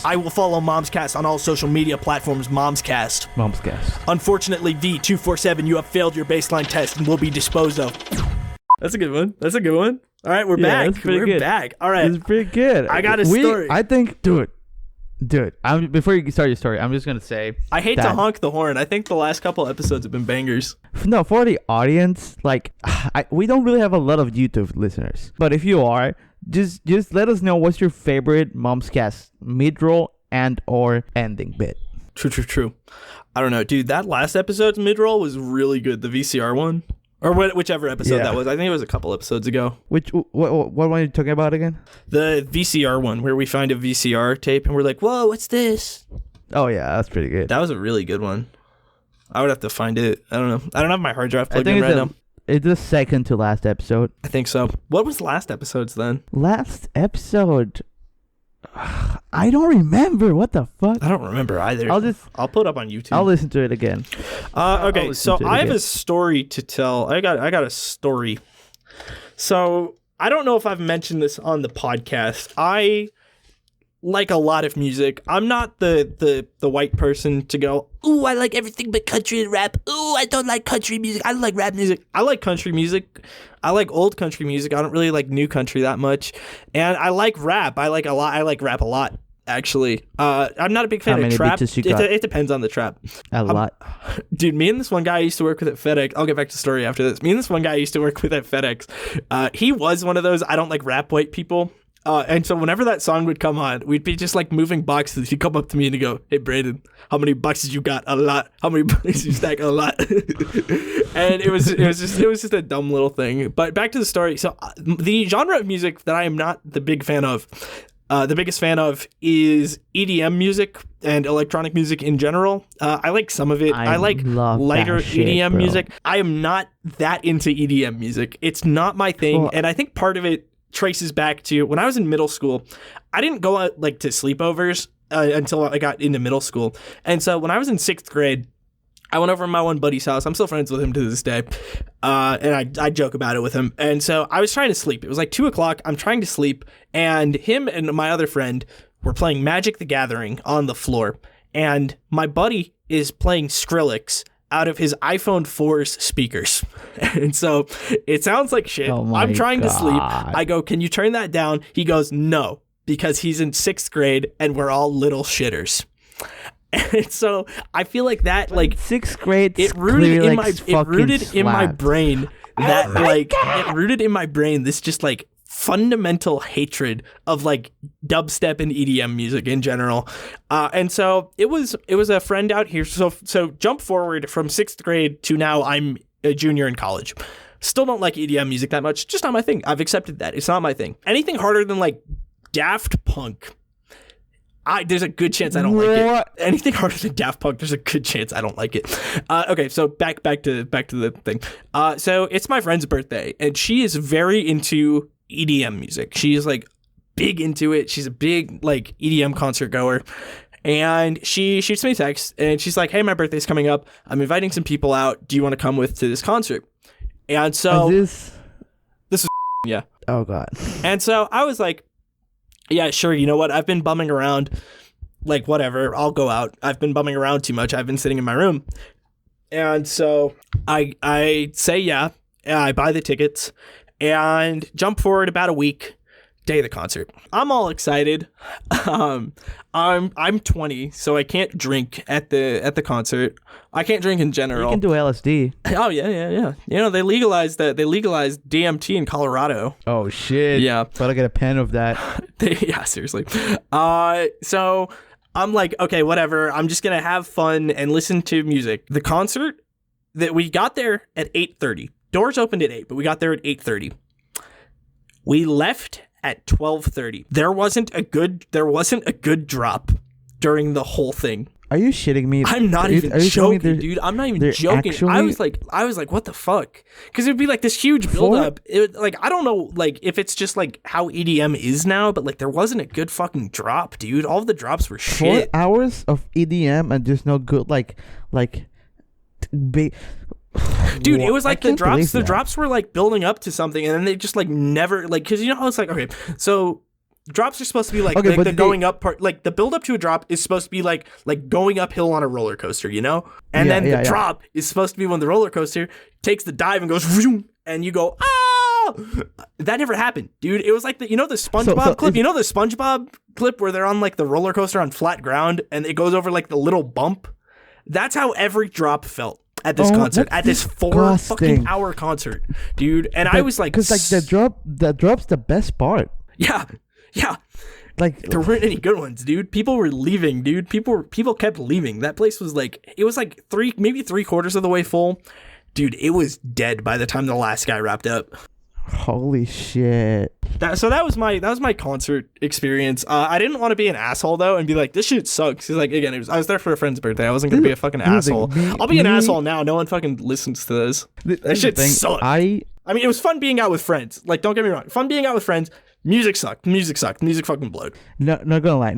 Speaker 2: I will follow Momscast on all social media platforms. Momscast. Unfortunately, V247, you have failed your baseline test and will be disposed of. That's a good one. All right, we're back. We're back. All right.
Speaker 1: It's pretty good.
Speaker 2: I got a story.
Speaker 1: I think, dude. Before you start your story, I'm just gonna say
Speaker 2: I hate to honk the horn. I think the last couple episodes have been bangers.
Speaker 1: No, for the audience, like we don't really have a lot of YouTube listeners, but if you are, just let us know what's your favorite Momscast mid-roll and or ending bit.
Speaker 2: True. I don't know, dude. That last episode's mid-roll was really good. The VCR one. Or whichever episode that was. I think it was a couple episodes ago.
Speaker 1: What one are you talking about again?
Speaker 2: The VCR one, where we find a VCR tape and we're like, whoa, what's this?
Speaker 1: Oh, yeah, that's pretty good.
Speaker 2: That was a really good one. I would have to find it. I don't know. I don't have my hard drive plugged in right now.
Speaker 1: It's the second to last episode.
Speaker 2: I think so. What was last episode's then?
Speaker 1: Last episode... I don't remember. What the fuck?
Speaker 2: I don't remember either. I'll put it up on YouTube.
Speaker 1: I'll listen to it again.
Speaker 2: Okay, so I have a story to tell. I got a story. So I don't know if I've mentioned this on the podcast. I like a lot of music. I'm not the white person to go, ooh, I like everything but country and rap. Ooh, I don't like country music. I like rap music. I like country music. I like old country music. I don't really like new country that much. And I like rap. I like rap a lot, actually. I'm not a big fan of trap. It depends on the trap.
Speaker 1: A lot.
Speaker 2: Dude, me and this one guy I used to work with at FedEx. I'll get back to the story after this. Me and this one guy I used to work with at FedEx. He was one of those I don't like rap white people. And so whenever that song would come on, we'd be just like moving boxes. He'd come up to me and he'd go, "Hey, Brandon, how many boxes you got? A lot. How many boxes you stack? A lot." And it was just a dumb little thing. But back to the story. So the genre of music that I am not the biggest fan of is EDM music and electronic music in general. I like some of it. I like lighter EDM music. I am not that into EDM music. It's not my thing. Well, and I think part of it traces back to when I was in middle school. I didn't go out like to sleepovers until I got into middle school. And so when I was in 6th grade, I went over to my one buddy's house. I'm still friends with him to this day. And I joke about it with him. And so I was trying to sleep. It was like 2 o'clock. I'm trying to sleep. And him and my other friend were playing Magic the Gathering on the floor. And my buddy is playing Skrillex out of his iPhone 4's speakers. And so it sounds like shit. I'm trying to sleep. I go, "Can you turn that down?" He goes, "No," because he's in 6th grade and we're all little shitters. And so I feel like that, like
Speaker 1: 6th grade,
Speaker 2: it rooted in my brain that it rooted in my brain this just like fundamental hatred of like dubstep and EDM music in general. And so it was a friend out here. So jump forward from 6th grade to now I'm a junior in college. Still don't like EDM music that much. Just not my thing. I've accepted that. It's not my thing. Anything harder than like Daft Punk, there's a good chance I don't like it. Anything harder than Daft Punk, there's a good chance I don't like it. Okay, so back to the thing. So it's my friend's birthday, and she is very into EDM music. She's like big into it. She's a big like EDM concert goer. And she shoots me a text, and she's like, "Hey, my birthday's coming up. I'm inviting some people out. Do you want to come to this concert?" And so this is yeah.
Speaker 1: Oh God.
Speaker 2: And so I was like, "Yeah, sure. You know what? I've been bumming around. Like, whatever. I'll go out. I've been bumming around too much. I've been sitting in my room." And so I say yeah. I buy the tickets and jump forward about a week. Day of the concert. I'm all excited. I'm 20, so I can't drink at the concert. I can't drink in general.
Speaker 1: You can do LSD.
Speaker 2: Oh yeah. You know, they legalized DMT in Colorado.
Speaker 1: Oh shit.
Speaker 2: Yeah.
Speaker 1: But I get a pen of that.
Speaker 2: Yeah, seriously. So I'm like, okay, whatever. I'm just gonna have fun and listen to music. The concert that we got there at 8:30. Doors opened at 8, but we got there at 8:30. We left at 12:30. There wasn't a good drop during the whole thing.
Speaker 1: Are you shitting me?
Speaker 2: I'm not even joking, dude. I'm not even joking.
Speaker 1: Actually...
Speaker 2: I was like, what the fuck? Because it would be like this huge buildup. Like, I don't know, like if it's just like how EDM is now, but like there wasn't a good fucking drop, dude. All of the drops were shit.
Speaker 1: 4 hours of EDM and just no good
Speaker 2: Dude, it was like the drops were like building up to something, and then they just like never like, because you know how it's like, okay, so drops are supposed to be like, okay, like the going up part, like the build up to a drop is supposed to be like going uphill on a roller coaster, you know, and then the drop is supposed to be when the roller coaster takes the dive and goes vroom, and you go, ah. That never happened, dude. It was like the SpongeBob clip. You know the SpongeBob clip where they're on like the roller coaster on flat ground and it goes over like the little bump. That's how every drop felt at this concert, at this 4 fucking hour concert, dude. And I was like,
Speaker 1: because like the drop's the best part.
Speaker 2: Yeah. Like there weren't any good ones, dude. People were leaving, dude. People kept leaving. That place was like, it was like maybe 3/4 of the way full, dude. It was dead by the time the last guy wrapped up.
Speaker 1: Holy shit.
Speaker 2: That was my concert experience. I didn't want to be an asshole though and be like, this shit sucks. Cause like, again, I was there for a friend's birthday. I wasn't gonna be a fucking asshole. I'll be an asshole now. No one fucking listens to this. That shit sucks. I mean, it was fun being out with friends. Like, don't get me wrong. Fun being out with friends. Music sucked. Music fucking blowed.
Speaker 1: No, not gonna lie.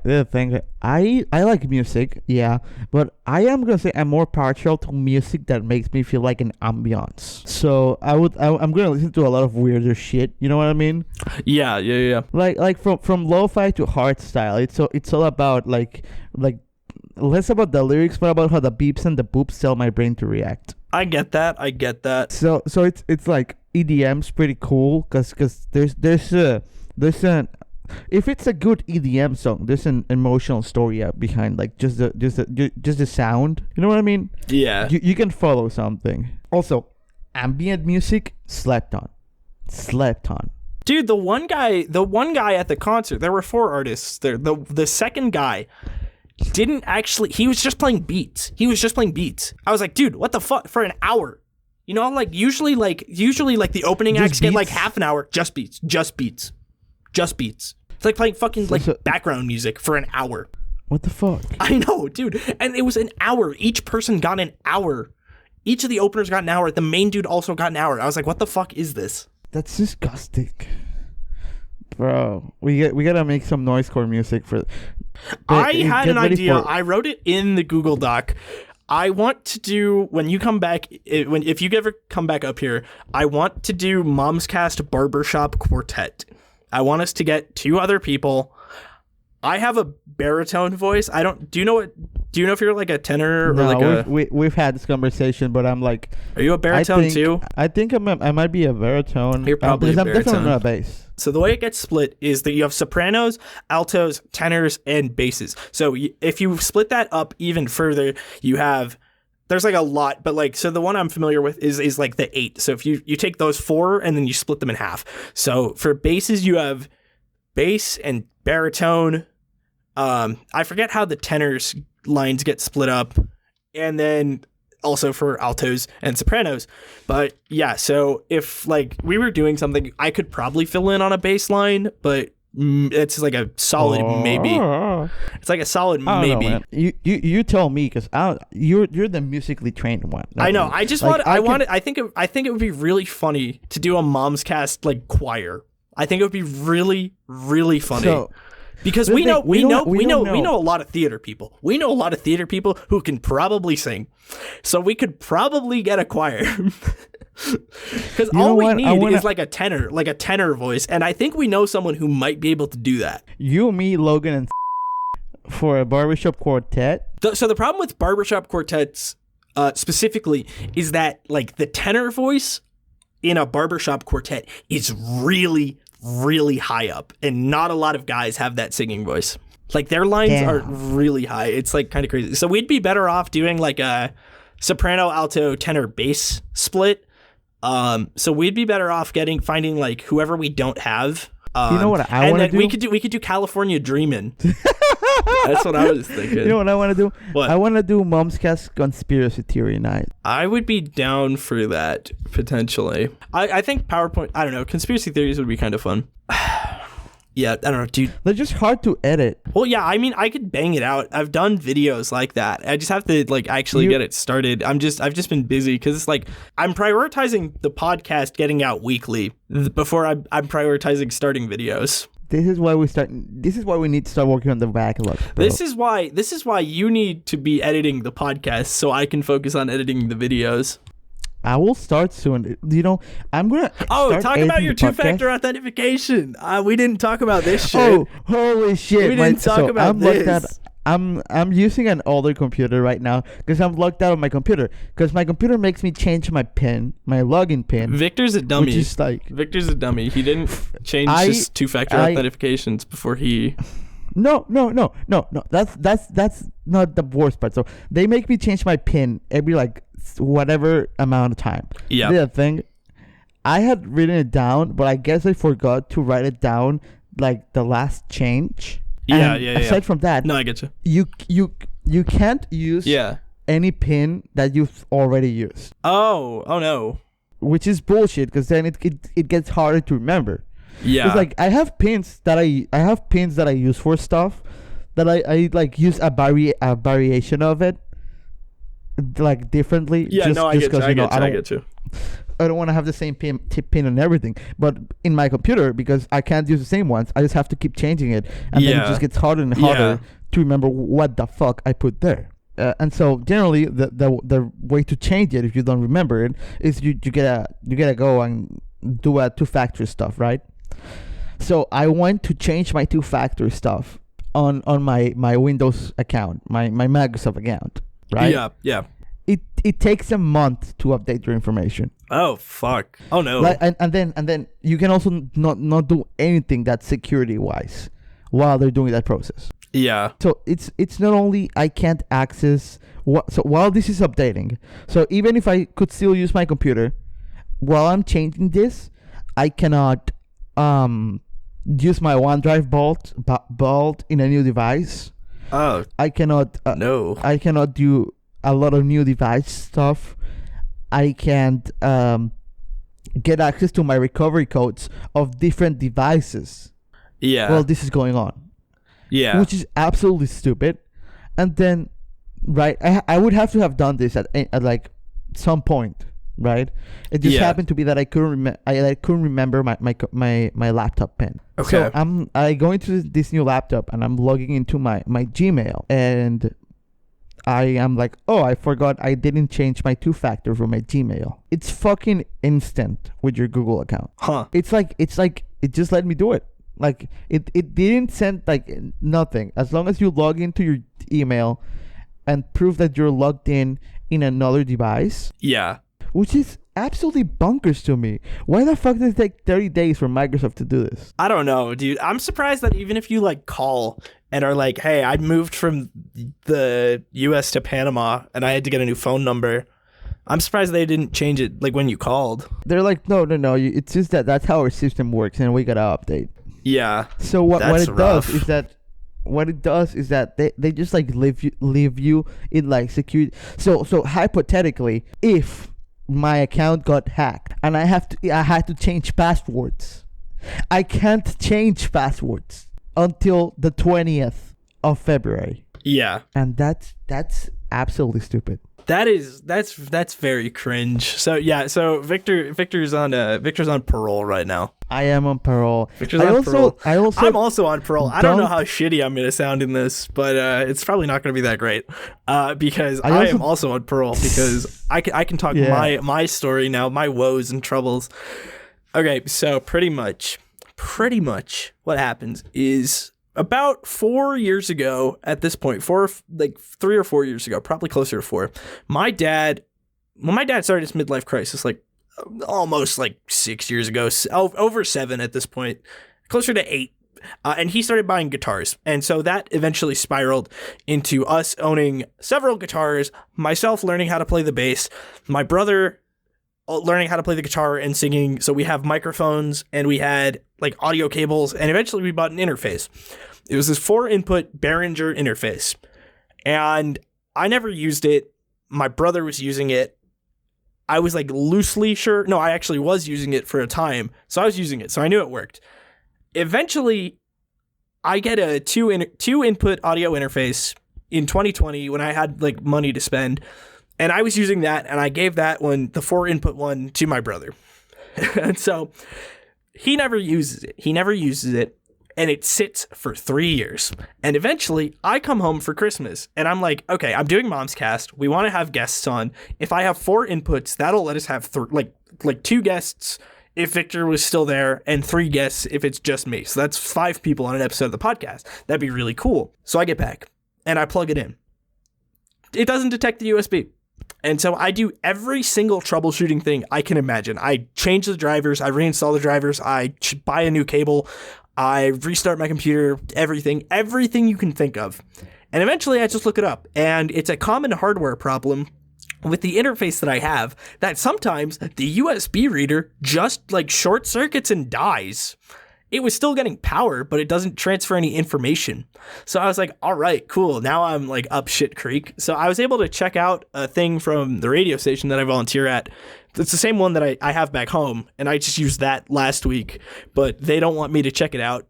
Speaker 1: The thing, I like music, yeah, but I am gonna say I'm more partial to music that makes me feel like an ambiance. So I'm gonna listen to a lot of weirder shit. You know what I mean?
Speaker 2: Yeah.
Speaker 1: Like from lo-fi to hardstyle. It's all about like less about the lyrics, but about how the beeps and the boops tell my brain to react.
Speaker 2: I get that.
Speaker 1: So it's like EDM's pretty cool because there's an if it's a good EDM song, there's an emotional story behind like just the sound. You know what I mean?
Speaker 2: Yeah.
Speaker 1: You can follow something. Also, ambient music slept on.
Speaker 2: Dude, the one guy at the concert, there were 4 artists there. The second guy didn't actually, he was just playing beats. I was like, dude, what the fuck, for an hour? You know, like usually the opening acts get like half an hour, just beats. It's like playing fucking background music for an hour.
Speaker 1: What the fuck?
Speaker 2: I know, dude. And it was an hour. Each person got an hour. Each of the openers got an hour. The main dude also got an hour. I was like, what the fuck is this?
Speaker 1: That's disgusting. Bro, we gotta make some noisecore music for.
Speaker 2: I had an idea. I wrote it in the Google Doc. I want to do, when you come back, if you ever come back up here, I want to do Momscast Barbershop Quartet. I want us to get 2 other people. I have a baritone voice. Do you know if you're like a tenor or like a...
Speaker 1: we've had this conversation, but I'm like...
Speaker 2: Are you a baritone too?
Speaker 1: I think I might be a baritone.
Speaker 2: You're probably a baritone.
Speaker 1: I'm definitely not a bass.
Speaker 2: So the way it gets split is that you have sopranos, altos, tenors, and basses. So if you split that up even further, you have... There's like a lot, but like, so the one I'm familiar with is like the 8. So if you take those 4 and then you split them in half. So for basses, you have bass and baritone. I forget how the tenors lines get split up, and then also for altos and sopranos. But yeah, so if like we were doing something, I could probably fill in on a bass line, but it's like a solid maybe. It's like a solid maybe.
Speaker 1: Know, you tell me, because you're the musically trained one.
Speaker 2: I know. I just like, I think it would be really funny to do a Momscast like choir. I think it would be really, really funny. So, because we know a lot of theater people. We know a lot of theater people who can probably sing. So we could probably get a choir. Because all we need is like a tenor voice, and I think we know someone who might be able to do that.
Speaker 1: You, me, Logan, and for a barbershop quartet.
Speaker 2: So the problem with barbershop quartets specifically is that like the tenor voice in a barbershop quartet is really, really high up, and not a lot of guys have that singing voice. Like their lines are really high. It's like kind of crazy. So we'd be better off doing like a soprano, alto, tenor, bass split. So we'd be better off finding like whoever we don't have.
Speaker 1: You know what I want to do?
Speaker 2: We could do California Dreamin'. That's what I was thinking.
Speaker 1: You know what I want to do?
Speaker 2: What?
Speaker 1: I want to do Momscast Conspiracy Theory Night.
Speaker 2: I would be down for that, potentially. I think PowerPoint, I don't know, conspiracy theories would be kind of fun. Yeah, I don't know, dude.
Speaker 1: They're just hard to edit.
Speaker 2: Well, yeah, I mean, I could bang it out. I've done videos like that. I just have to like actually get it started. I've just been busy because it's like I'm prioritizing the podcast getting out weekly before I'm prioritizing starting videos.
Speaker 1: This is why we need to start working on the backlog, bro.
Speaker 2: This is why you need to be editing the podcast so I can focus on editing the videos.
Speaker 1: I will start soon. You know, I'm gonna.
Speaker 2: Talk about your 2-factor authentication. We didn't talk about this shit.
Speaker 1: Oh, holy shit!
Speaker 2: We didn't talk about this.
Speaker 1: I'm using an older computer right now because I'm locked out of my computer because my computer makes me change my PIN, my login PIN.
Speaker 2: Victor's a dummy.
Speaker 1: Which is like,
Speaker 2: Victor's a dummy. He didn't change his 2-factor authentications before he.
Speaker 1: No. That's not the worst part. So they make me change my PIN every like whatever amount of time.
Speaker 2: Yeah.
Speaker 1: The thing, I had written it down, but I guess I forgot to write it down like the last change.
Speaker 2: Yeah.
Speaker 1: Aside from that,
Speaker 2: no, I get you.
Speaker 1: You can't use any PIN that you've already used.
Speaker 2: Oh no.
Speaker 1: Which is bullshit because then it gets harder to remember.
Speaker 2: Yeah.
Speaker 1: It's like I have pins that I use for stuff that I like use a variation of it like differently.
Speaker 2: Yeah, no, I get you.
Speaker 1: I don't want to have the same pin on everything, but in my computer, because I can't use the same ones, I just have to keep changing it, and then it just gets harder and harder to remember what the fuck I put there. And so generally, the way to change it if you don't remember it is you gotta go and do a 2-factor stuff, right? So I want to change my 2-factor stuff on my Windows account, my Microsoft account, right?
Speaker 2: Yeah.
Speaker 1: It takes a month to update your information.
Speaker 2: Oh fuck! Oh no!
Speaker 1: And then you can also not do anything that's security wise while they're doing that process.
Speaker 2: Yeah.
Speaker 1: So it's not only I can't access so while this is updating. So even if I could still use my computer while I'm changing this, I cannot use my OneDrive vault in a new device.
Speaker 2: Oh,
Speaker 1: I cannot.
Speaker 2: no.
Speaker 1: I cannot do a lot of new device stuff. I can't get access to my recovery codes of different devices.
Speaker 2: Yeah.
Speaker 1: Well, this is going on.
Speaker 2: Yeah.
Speaker 1: Which is absolutely stupid. And then, right, I would have to have done this at like some point, right? It just happened to be that I couldn't remember my laptop pin.
Speaker 2: Okay.
Speaker 1: So I go into this new laptop and I'm logging into my Gmail, and I am like, oh, I forgot I didn't change my 2-factor for my Gmail. It's fucking instant with your Google account.
Speaker 2: Huh.
Speaker 1: It's like it just let me do it. Like it didn't send like nothing. As long as you log into your email and prove that you're logged in another device.
Speaker 2: Yeah.
Speaker 1: Which is absolutely bonkers to me. Why the fuck does it take 30 days for Microsoft to do this?
Speaker 2: I don't know, dude. I'm surprised that even if you like call and are like, hey, I moved from the US to Panama and I had to get a new phone number, I'm surprised they didn't change it like when you called.
Speaker 1: They're like, no. It's just that's how our system works and we gotta update.
Speaker 2: Yeah.
Speaker 1: So what it does is that they just like leave you in like security. So hypothetically, if my account got hacked and I had to change passwords, I can't change passwords until the 20th of February.
Speaker 2: Yeah.
Speaker 1: And that's absolutely stupid.
Speaker 2: That's very cringe. So yeah, so Victor's on parole right now.
Speaker 1: I am on parole.
Speaker 2: Victor's on parole. I'm also on parole. I don't know how shitty I'm gonna sound in this, but it's probably not gonna be that great. Because I am also on parole because I can talk my story now, my woes and troubles. Okay, so pretty much what happens is about 4 years ago at this point, 3 or 4 years ago, probably closer to 4, my dad started his midlife crisis like almost like 6 years ago, over 7 at this point, closer to 8. And he started buying guitars. And so that eventually spiraled into us owning several guitars, myself learning how to play the bass, my brother learning how to play the guitar and singing. So we have microphones and we had like audio cables, and eventually we bought an interface. It was this 4-input Behringer interface, and I never used it. My brother was using it. I was like loosely sure. No, I actually was using it for a time. So I was using it. So I knew it worked. Eventually I get a two input audio interface in 2020 when I had like money to spend. And I was using that, and I gave that one, the 4-input one, to my brother. And so he never uses it. And it sits for 3 years. And eventually I come home for Christmas and I'm like, okay, I'm doing Momscast. We want to have guests on. If I have 4 inputs, that'll let us have 2 guests if Victor was still there, and 3 guests if it's just me. So that's 5 people on an episode of the podcast. That'd be really cool. So I get back and I plug it in. It doesn't detect the USB. And so I do every single troubleshooting thing I can imagine. I change the drivers, I reinstall the drivers, I buy a new cable, I restart my computer, everything you can think of. And eventually I just look it up, and it's a common hardware problem with the interface that I have that sometimes the USB reader just like short circuits and dies. It was still getting power, but it doesn't transfer any information. So I was like, all right, cool. Now I'm like up shit creek. So I was able to check out a thing from the radio station that I volunteer at. It's the same one that I have back home, and I just used that last week, but they don't want me to check it out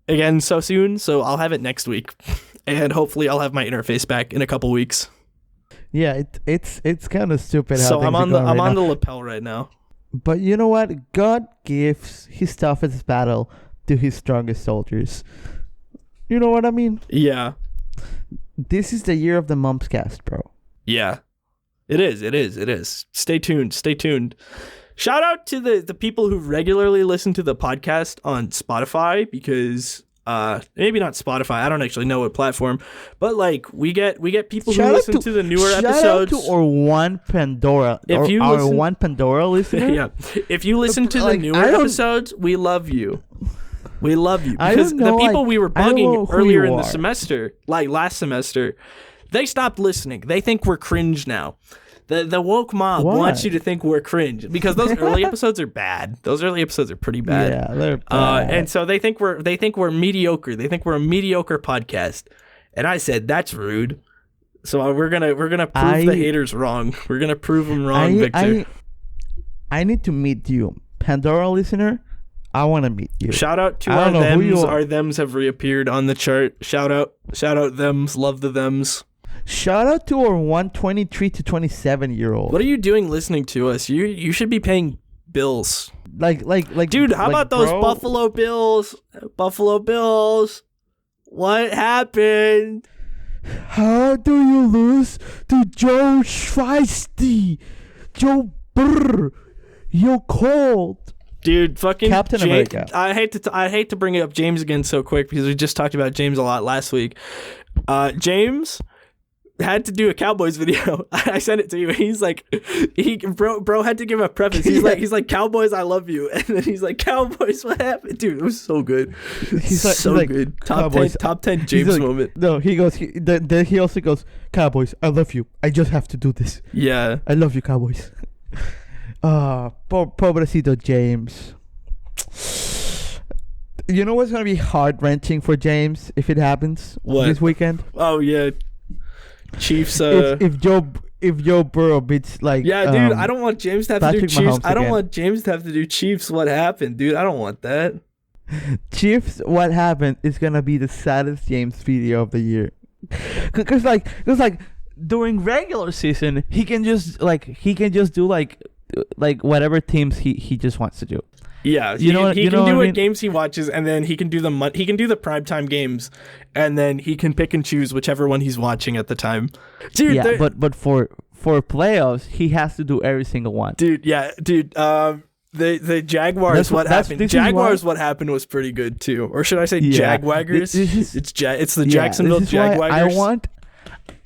Speaker 2: again so soon, so I'll have it next week. And hopefully I'll have my interface back in a couple weeks.
Speaker 1: Yeah, it's kind of stupid how
Speaker 2: so
Speaker 1: things
Speaker 2: I'm
Speaker 1: are
Speaker 2: on
Speaker 1: now.
Speaker 2: the lapel right now.
Speaker 1: But you know what? God gives his toughest battle to his strongest soldiers. You know what I mean?
Speaker 2: Yeah.
Speaker 1: This is the year of the Momscast, bro.
Speaker 2: Yeah. It is. Stay tuned. Shout out to the people who regularly listen to the podcast on Spotify, because maybe not Spotify, I don't actually know what platform, but like we get people who listen to the newer episodes.
Speaker 1: Shout out to our one Pandora listener.
Speaker 2: Yeah. If you listen to the newer episodes, we love you. Because the people we were bugging earlier in the semester, like last semester, they stopped listening. They think we're cringe now. The woke mob wants you to think we're cringe because those early episodes are bad. Those early episodes are pretty bad.
Speaker 1: Yeah, they're bad.
Speaker 2: And so they think we're mediocre. They think we're a mediocre podcast. And I said that's rude. So we're gonna prove the haters wrong. We're gonna prove them wrong, Victor.
Speaker 1: I need to meet you, Pandora listener. I want to meet you.
Speaker 2: Shout out to our thems. Our thems have reappeared on the chart. Shout out thems. Love the thems.
Speaker 1: Shout out to our 123 to 27-year-old.
Speaker 2: What are you doing listening to us? You should be paying bills.
Speaker 1: Like,
Speaker 2: dude, how about those Buffalo Bills? Buffalo Bills. What happened?
Speaker 1: How do you lose to Joe Shiesty? Joe Brr. You're cold.
Speaker 2: Dude, fucking
Speaker 1: Captain America.
Speaker 2: I hate to bring up James again so quick because we just talked about James a lot last week. James had to do a Cowboys video. I sent it to you. He's like, bro had to give a preface. He's like, Cowboys, I love you. And then he's like, Cowboys, what happened? Dude, it was so good. He's so good. Top 10 James moment.
Speaker 1: No, he goes. Then he also goes, Cowboys, I love you. I just have to do this.
Speaker 2: Yeah,
Speaker 1: I love you, Cowboys. Pobrecito James. You know what's gonna be heart-wrenching for James if it happens this weekend?
Speaker 2: Oh yeah, Chiefs.
Speaker 1: If Joe Burrow beats dude,
Speaker 2: I don't want James to have
Speaker 1: Patrick
Speaker 2: to do Chiefs.
Speaker 1: Mahomes
Speaker 2: I don't
Speaker 1: again.
Speaker 2: want James to have to do Chiefs. What happened, dude? I don't want that.
Speaker 1: Chiefs. What happened is gonna be the saddest James video of the year. Cause during regular season he can just do whatever teams he just wants to do.
Speaker 2: Yeah, he can do what games he watches, and then he can do the primetime games, and then he can pick and choose whichever one he's watching at the time. Dude,
Speaker 1: yeah, but for playoffs, he has to do every single one.
Speaker 2: Dude, yeah, dude. The Jaguars. What happened was pretty good too, or should I say Jagwaggers? It's the Jacksonville Jagwaggers.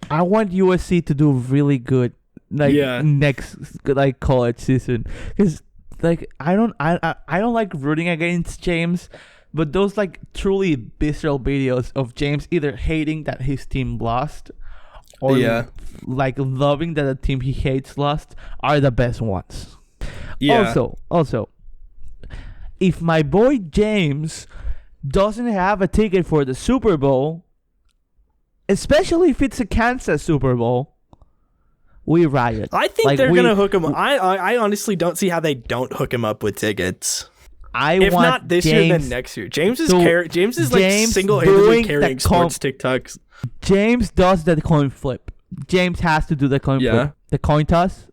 Speaker 1: I want USC to do really good next college season, because I don't like rooting against James, but those truly visceral videos of James either hating that his team lost or loving that the team he hates lost are the best ones.
Speaker 2: Yeah.
Speaker 1: Also, if my boy James doesn't have a ticket for the Super Bowl, especially if it's a Kansas Super Bowl, we riot.
Speaker 2: I think they're gonna hook him up. I honestly don't see how they don't hook him up with tickets. If not this year, then next year. James is single-handedly carrying sports TikToks.
Speaker 1: James does the coin flip. James has to do the coin flip. The coin toss.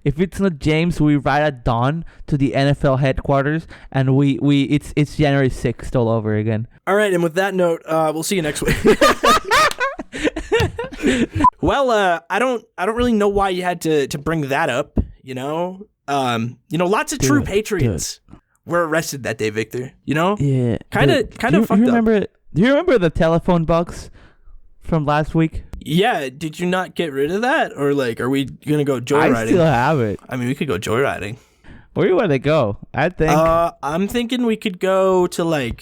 Speaker 1: If it's not James, we ride at dawn to the NFL headquarters, and it's January 6th all over again.
Speaker 2: All right, and with that note, we'll see you next week. Well, I don't really know why you had to bring that up. Lots of true patriots were arrested that day, Victor.
Speaker 1: Yeah,
Speaker 2: kind of fucked up.
Speaker 1: Do you remember the telephone box from last week?
Speaker 2: Yeah, did you not get rid of that, or are we gonna go joyriding?
Speaker 1: I still have it.
Speaker 2: I mean, we could go joyriding.
Speaker 1: Where do you want to go? I think.
Speaker 2: I'm thinking we could go to let's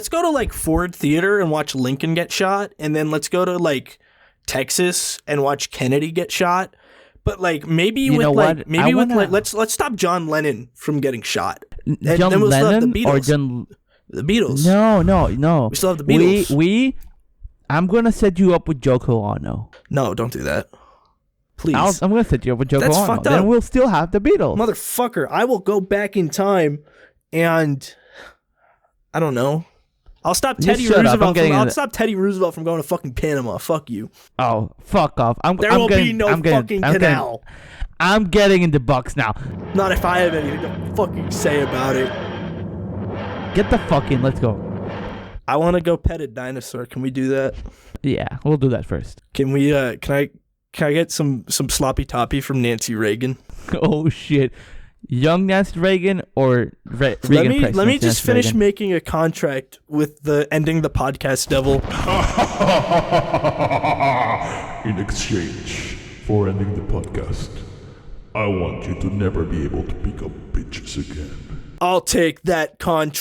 Speaker 2: go to Ford Theater and watch Lincoln get shot, and then let's go to Texas and watch Kennedy get shot. But let's stop John Lennon from getting shot.
Speaker 1: John Lennon or
Speaker 2: the Beatles?
Speaker 1: No.
Speaker 2: We still have the Beatles.
Speaker 1: I'm gonna set you up with Yoko Ono.
Speaker 2: No, don't do that. Please.
Speaker 1: I'm gonna set you up with Yoko Ono.
Speaker 2: That's fucked up.
Speaker 1: Then we'll still have the Beatles.
Speaker 2: Motherfucker, I will go back in time and I don't know. I'll stop Teddy Roosevelt. I'll stop Teddy Roosevelt from going to fucking Panama. Fuck you.
Speaker 1: Oh, fuck off.
Speaker 2: There will be no fucking canal.
Speaker 1: I'm getting in the box now.
Speaker 2: Not if I have anything to fucking say about it.
Speaker 1: Get the fuck in. Let's go.
Speaker 2: I want to go pet a dinosaur. Can we do that?
Speaker 1: Yeah, we'll do that first.
Speaker 2: Can we? Can I get some sloppy toppy from Nancy Reagan?
Speaker 1: Oh shit. Young Nancy Reagan or Reagan?
Speaker 2: Let me just finish making a contract with the ending the podcast devil.
Speaker 4: In exchange for ending the podcast, I want you to never be able to pick up bitches again.
Speaker 2: I'll take that contract.